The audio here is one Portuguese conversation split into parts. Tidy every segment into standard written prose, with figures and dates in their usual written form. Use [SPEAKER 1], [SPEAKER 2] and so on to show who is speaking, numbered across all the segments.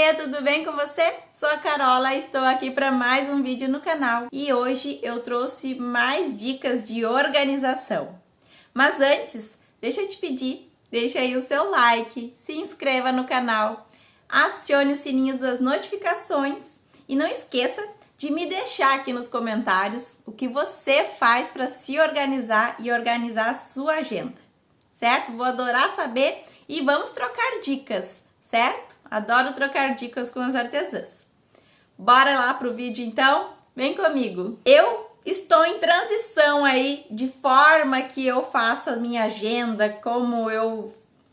[SPEAKER 1] Oiê, tudo bem com você? Sou a Carola e estou aqui para mais um vídeo no canal. E hoje eu trouxe mais dicas de organização. Mas antes, deixa eu te pedir, deixa aí o seu like, se inscreva no canal, acione o sininho das notificações e não esqueça de me deixar aqui nos comentários o que você faz para se organizar e organizar a sua agenda, certo? Vou adorar saber e vamos trocar dicas, certo? Adoro trocar dicas com as artesãs. Bora lá pro vídeo então? Vem comigo! Eu estou em transição aí de forma que eu faço a minha agenda,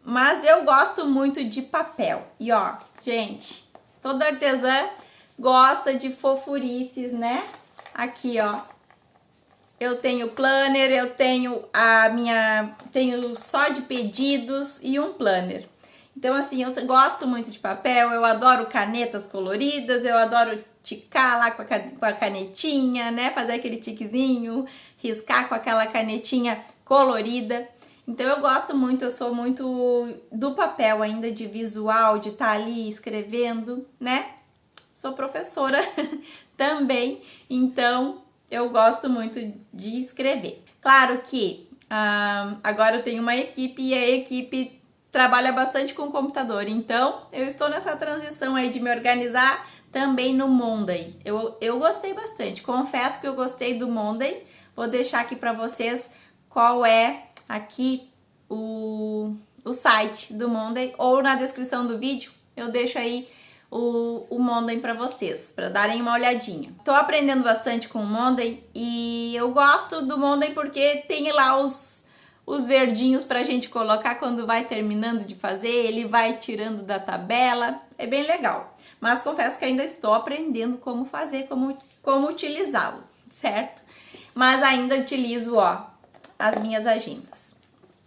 [SPEAKER 1] mas eu gosto muito de papel. E ó, gente, toda artesã gosta de fofurices, né? Aqui, ó. Eu tenho planner, eu tenho tenho só de pedidos e um planner. Então, assim, eu gosto muito de papel, eu adoro canetas coloridas, eu adoro ticar lá com a canetinha, né? Fazer aquele tiquezinho, riscar com aquela canetinha colorida. Então, eu gosto muito, eu sou muito do papel ainda, de visual, de estar ali escrevendo, né? Sou professora também, então eu gosto muito de escrever. Claro que agora eu tenho uma equipe e a equipe trabalha bastante com o computador, então eu estou nessa transição aí de me organizar também no Monday. Eu gostei bastante, confesso que eu gostei do Monday. Vou deixar aqui para vocês qual é aqui o site do Monday, ou na descrição do vídeo eu deixo aí o Monday para vocês, para darem uma olhadinha. Tô aprendendo bastante com o Monday e eu gosto do Monday porque tem lá os verdinhos pra gente colocar quando vai terminando de fazer, ele vai tirando da tabela, é bem legal. Mas confesso que ainda estou aprendendo como fazer, como utilizá-lo, certo? Mas ainda utilizo, ó, as minhas agendas.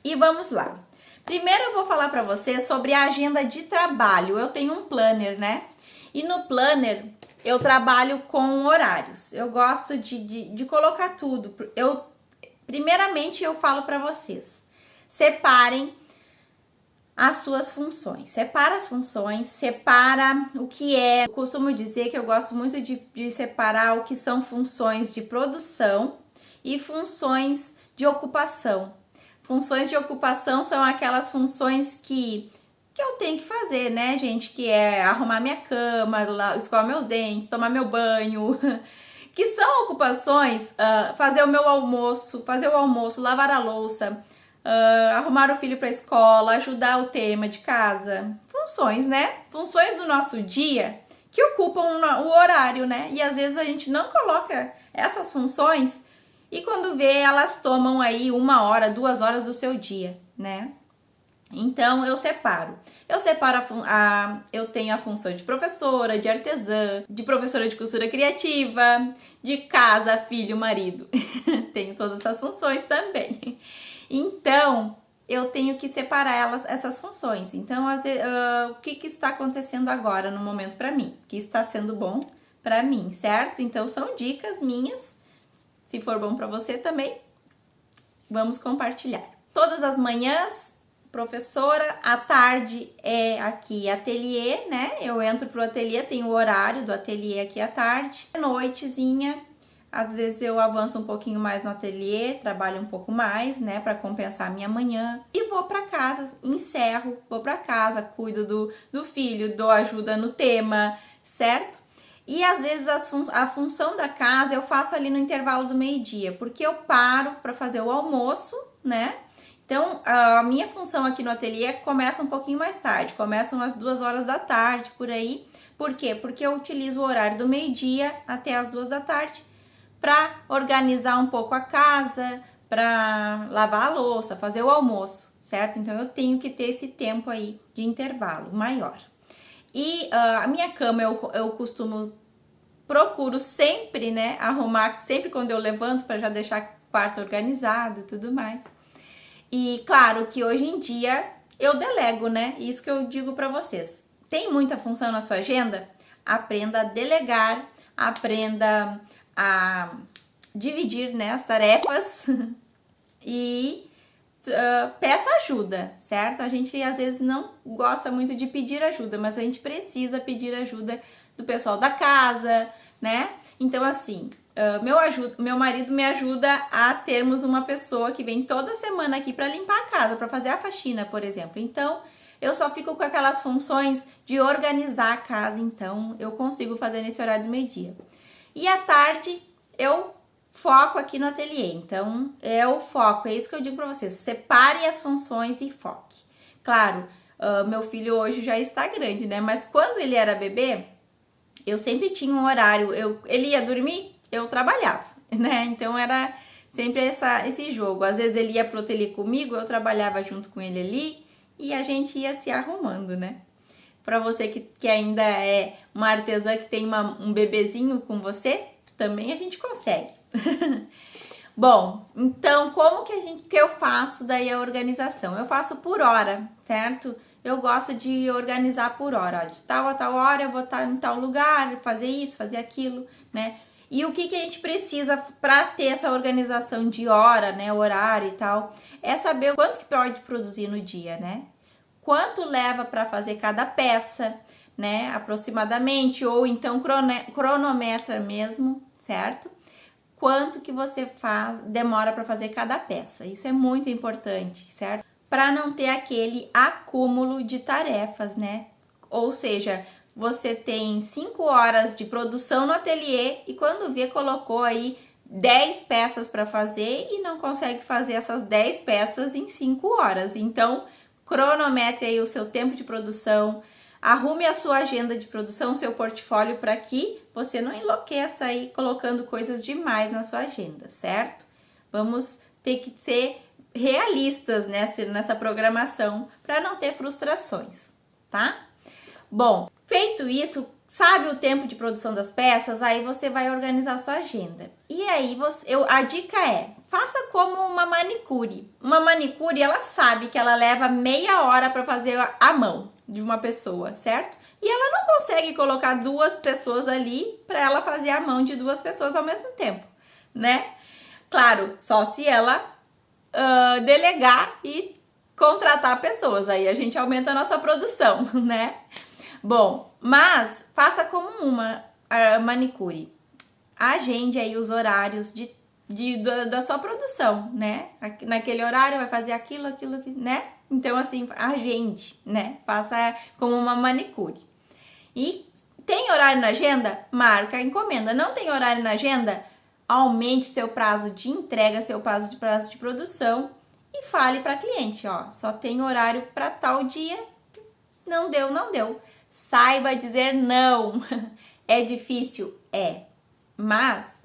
[SPEAKER 1] E vamos lá. Primeiro eu vou falar para você sobre a agenda de trabalho. Eu tenho um planner, né? E no planner eu trabalho com horários. Eu gosto de colocar tudo. Primeiramente eu falo para vocês, separem as suas funções. Separa as funções, separa o que é. Eu costumo dizer que eu gosto muito de separar o que são funções de produção e funções de ocupação. Funções de ocupação são aquelas funções que eu tenho que fazer, né, gente? Que é arrumar minha cama, escovar meus dentes, tomar meu banho. Que são ocupações, fazer o almoço, lavar a louça, arrumar o filho para a escola, ajudar o tema de casa. Funções, né? Funções do nosso dia que ocupam o horário, né? E às vezes a gente não coloca essas funções e quando vê, elas tomam aí 1 hora, 2 horas do seu dia, né? Então, eu separo. Eu tenho a função de professora, de artesã, de professora de costura criativa, de casa, filho, marido. Tenho todas essas funções também. Então, eu tenho que separar essas funções. Então, o que está acontecendo agora no momento para mim? Que está sendo bom para mim, certo? Então, são dicas minhas. Se for bom para você também, vamos compartilhar. Todas as manhãs, professora, à tarde é aqui ateliê, né? Eu entro pro ateliê, tem o horário do ateliê aqui à tarde. Noitezinha, às vezes eu avanço um pouquinho mais no ateliê, trabalho um pouco mais, né, para compensar a minha manhã. E vou para casa, encerro, vou para casa, cuido do filho, dou ajuda no tema, certo? E às vezes a função da casa eu faço ali no intervalo do meio-dia, porque eu paro para fazer o almoço, né? Então, a minha função aqui no ateliê começa um pouquinho mais tarde, começam às 2 horas da tarde, por aí. Por quê? Porque eu utilizo o horário do meio-dia até as 2 da tarde para organizar um pouco a casa, para lavar a louça, fazer o almoço, certo? Então, eu tenho que ter esse tempo aí de intervalo maior. E a minha cama eu procuro sempre, né, arrumar sempre quando eu levanto para já deixar o quarto organizado e tudo mais. E claro que hoje em dia eu delego, né? Isso que eu digo para vocês. Tem muita função na sua agenda? Aprenda a delegar, aprenda a dividir, né, as tarefas e peça ajuda, certo? A gente às vezes não gosta muito de pedir ajuda, mas a gente precisa pedir ajuda do pessoal da casa, né? Então, assim, meu marido me ajuda a termos uma pessoa que vem toda semana aqui para limpar a casa, para fazer a faxina, por exemplo. Então, eu só fico com aquelas funções de organizar a casa, então eu consigo fazer nesse horário do meio-dia. E à tarde eu foco aqui no ateliê, então é o foco, é isso que eu digo para vocês, separe as funções e foque. Claro, meu filho hoje já está grande, né? Mas quando ele era bebê, eu sempre tinha um horário, ele ia dormir, eu trabalhava, né? Então era sempre esse jogo. Às vezes ele ia pro ateliê comigo, eu trabalhava junto com ele ali e a gente ia se arrumando, né? Para você que ainda é uma artesã que tem um bebezinho com você, também a gente consegue. Bom, então como que eu faço daí a organização? Eu faço por hora, certo? Eu gosto de organizar por hora. De tal a tal hora eu vou estar em tal lugar, fazer isso, fazer aquilo, né? E o que a gente precisa para ter essa organização de hora, né? Horário e tal, é saber o quanto que pode produzir no dia, né? Quanto leva para fazer cada peça, né? Aproximadamente, ou então cronometra mesmo, certo? Quanto que você demora para fazer cada peça. Isso é muito importante, certo? Para não ter aquele acúmulo de tarefas, né? Ou seja, você tem 5 horas de produção no ateliê e quando vê colocou aí 10 peças para fazer e não consegue fazer essas 10 peças em 5 horas. Então, cronometre aí o seu tempo de produção, arrume a sua agenda de produção, seu portfólio para que você não enlouqueça aí colocando coisas demais na sua agenda, certo? Vamos ter que ser realistas nessa programação para não ter frustrações, tá? Bom, feito isso, sabe o tempo de produção das peças, aí você vai organizar a sua agenda. E aí, a dica é, faça como uma manicure. Uma manicure, ela sabe que ela leva meia hora para fazer a mão de uma pessoa, certo? E ela não consegue colocar 2 pessoas ali para ela fazer a mão de 2 pessoas ao mesmo tempo, né? Claro, só se ela delegar e contratar pessoas, aí a gente aumenta a nossa produção, né? Bom, mas faça como uma manicure. Agende aí os horários da sua produção, né? Naquele horário vai fazer aquilo, né? Então, assim, agende, né? Faça como uma manicure. E tem horário na agenda? Marca a encomenda. Não tem horário na agenda? Aumente seu prazo de entrega, seu prazo de produção e fale para cliente, ó, só tem horário para tal dia, não deu, não deu. Saiba dizer não. É difícil? É. Mas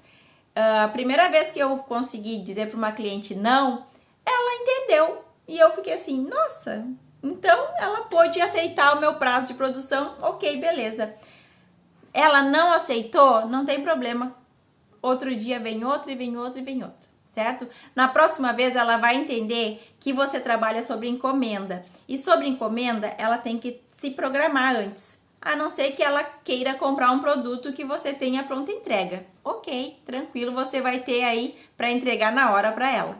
[SPEAKER 1] a primeira vez que eu consegui dizer para uma cliente não, ela entendeu. E eu fiquei assim, nossa, então ela pôde aceitar o meu prazo de produção, ok, beleza. Ela não aceitou, não tem problema. Outro dia vem outro, e vem outro, e vem outro, certo? Na próxima vez ela vai entender que você trabalha sobre encomenda. E sobre encomenda, ela tem que se programar antes. A não ser que ela queira comprar um produto que você tenha pronta entrega. Ok, tranquilo, você vai ter aí para entregar na hora para ela.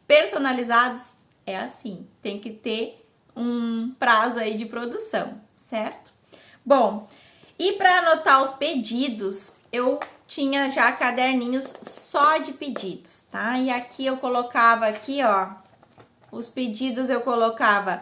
[SPEAKER 1] Personalizados é assim, tem que ter um prazo aí de produção, certo? Bom, e para anotar os pedidos, eu tinha já caderninhos só de pedidos, tá? E aqui eu colocava aqui, ó, os pedidos eu colocava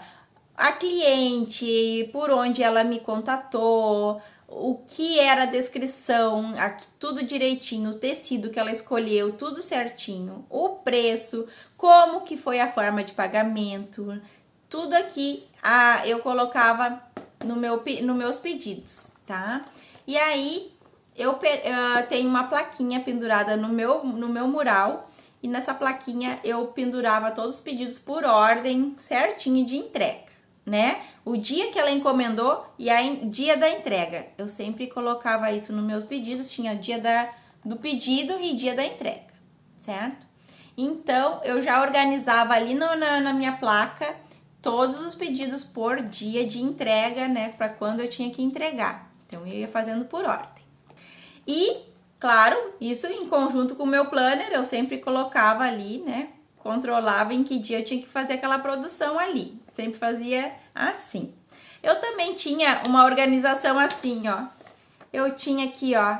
[SPEAKER 1] a cliente, por onde ela me contatou, o que era a descrição, aqui, tudo direitinho, o tecido que ela escolheu, tudo certinho, o preço, como que foi a forma de pagamento, tudo aqui eu colocava nos meus pedidos, tá? E aí, eu tenho uma plaquinha pendurada no meu mural e nessa plaquinha eu pendurava todos os pedidos por ordem certinho de entrega, né? O dia que ela encomendou e o dia da entrega. Eu sempre colocava isso nos meus pedidos, tinha dia do pedido e dia da entrega, certo? Então, eu já organizava ali na minha placa todos os pedidos por dia de entrega, né? Para quando eu tinha que entregar. Então, eu ia fazendo por ordem. E, claro, isso em conjunto com o meu planner, eu sempre colocava ali, né? controlava em que dia eu tinha que fazer aquela produção ali. Sempre fazia assim. Eu também tinha uma organização assim, ó. Eu tinha aqui, ó,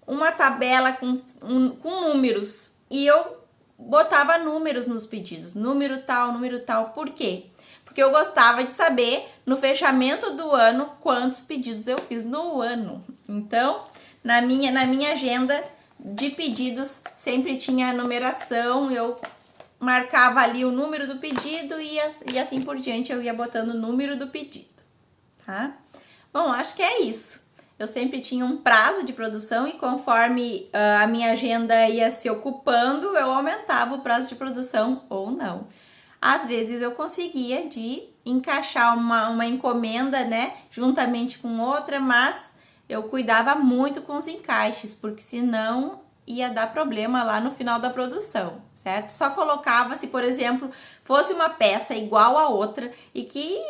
[SPEAKER 1] uma tabela com números. E eu botava números nos pedidos. Número tal, número tal. Por quê? Porque eu gostava de saber, no fechamento do ano, quantos pedidos eu fiz no ano. Então, na minha agenda de pedidos, sempre tinha a numeração, eu marcava ali o número do pedido e assim por diante eu ia botando o número do pedido, tá? Bom, acho que é isso. Eu sempre tinha um prazo de produção e conforme a minha agenda ia se ocupando, eu aumentava o prazo de produção ou não. Às vezes eu conseguia de encaixar uma encomenda, né, juntamente com outra, mas eu cuidava muito com os encaixes, porque senão ia dar problema lá no final da produção, certo? Só colocava se, por exemplo, fosse uma peça igual a outra e que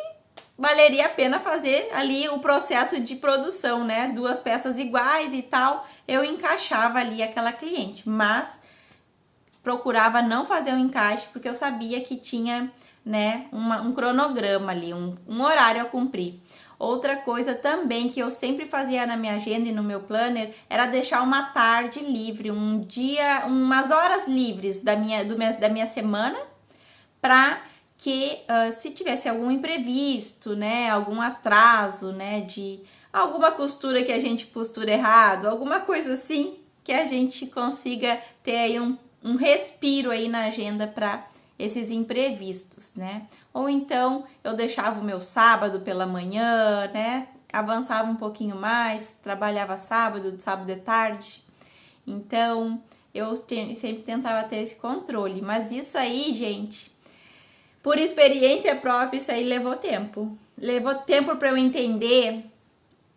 [SPEAKER 1] valeria a pena fazer ali o processo de produção, né? 2 peças iguais e tal, eu encaixava ali aquela cliente, mas procurava não fazer um encaixe porque eu sabia que tinha, né, um cronograma ali, um horário a cumprir. Outra coisa também que eu sempre fazia na minha agenda e no meu planner era deixar uma tarde livre, um dia, umas horas livres da minha semana, para que se tivesse algum imprevisto, né, algum atraso, né, de alguma costura que a gente costura errado, alguma coisa assim, que a gente consiga ter aí um respiro aí na agenda para esses imprevistos, né? Ou então eu deixava o meu sábado pela manhã, né? Avançava um pouquinho mais, trabalhava sábado de tarde. Então eu sempre tentava ter esse controle, mas isso aí, gente, por experiência própria, isso aí levou tempo. Levou tempo para eu entender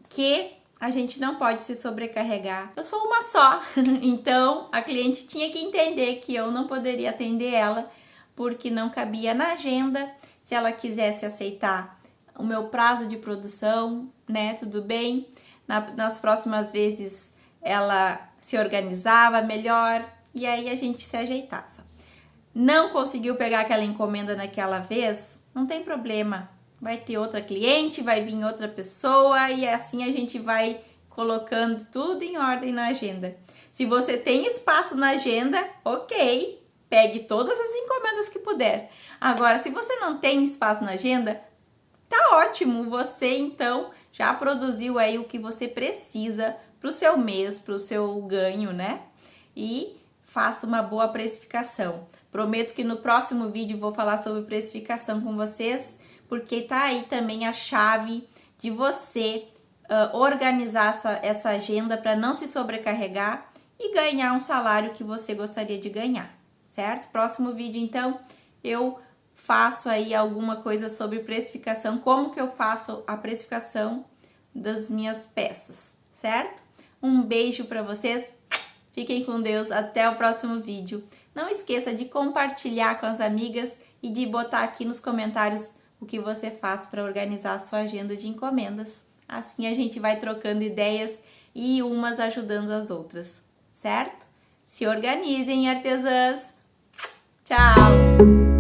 [SPEAKER 1] que a gente não pode se sobrecarregar. Eu sou uma só, então a cliente tinha que entender que eu não poderia atender ela porque não cabia na agenda. Se ela quisesse aceitar o meu prazo de produção, né, tudo bem. Nas próximas vezes ela se organizava melhor e aí a gente se ajeitava. Não conseguiu pegar aquela encomenda naquela vez? Não tem problema. Vai ter outra cliente, vai vir outra pessoa e assim a gente vai colocando tudo em ordem na agenda. Se você tem espaço na agenda, ok, pegue todas as encomendas que puder. Agora, se você não tem espaço na agenda, tá ótimo, você então já produziu aí o que você precisa para o seu mês, para o seu ganho, né? E faça uma boa precificação. Prometo que no próximo vídeo vou falar sobre precificação com vocês, porque tá aí também a chave de você organizar essa agenda para não se sobrecarregar e ganhar um salário que você gostaria de ganhar, certo? Próximo vídeo, então, eu faço aí alguma coisa sobre precificação, como que eu faço a precificação das minhas peças, certo? Um beijo para vocês, fiquem com Deus, até o próximo vídeo. Não esqueça de compartilhar com as amigas e de botar aqui nos comentários o que você faz para organizar a sua agenda de encomendas. Assim a gente vai trocando ideias e umas ajudando as outras, certo? Se organizem, artesãs! Tchau!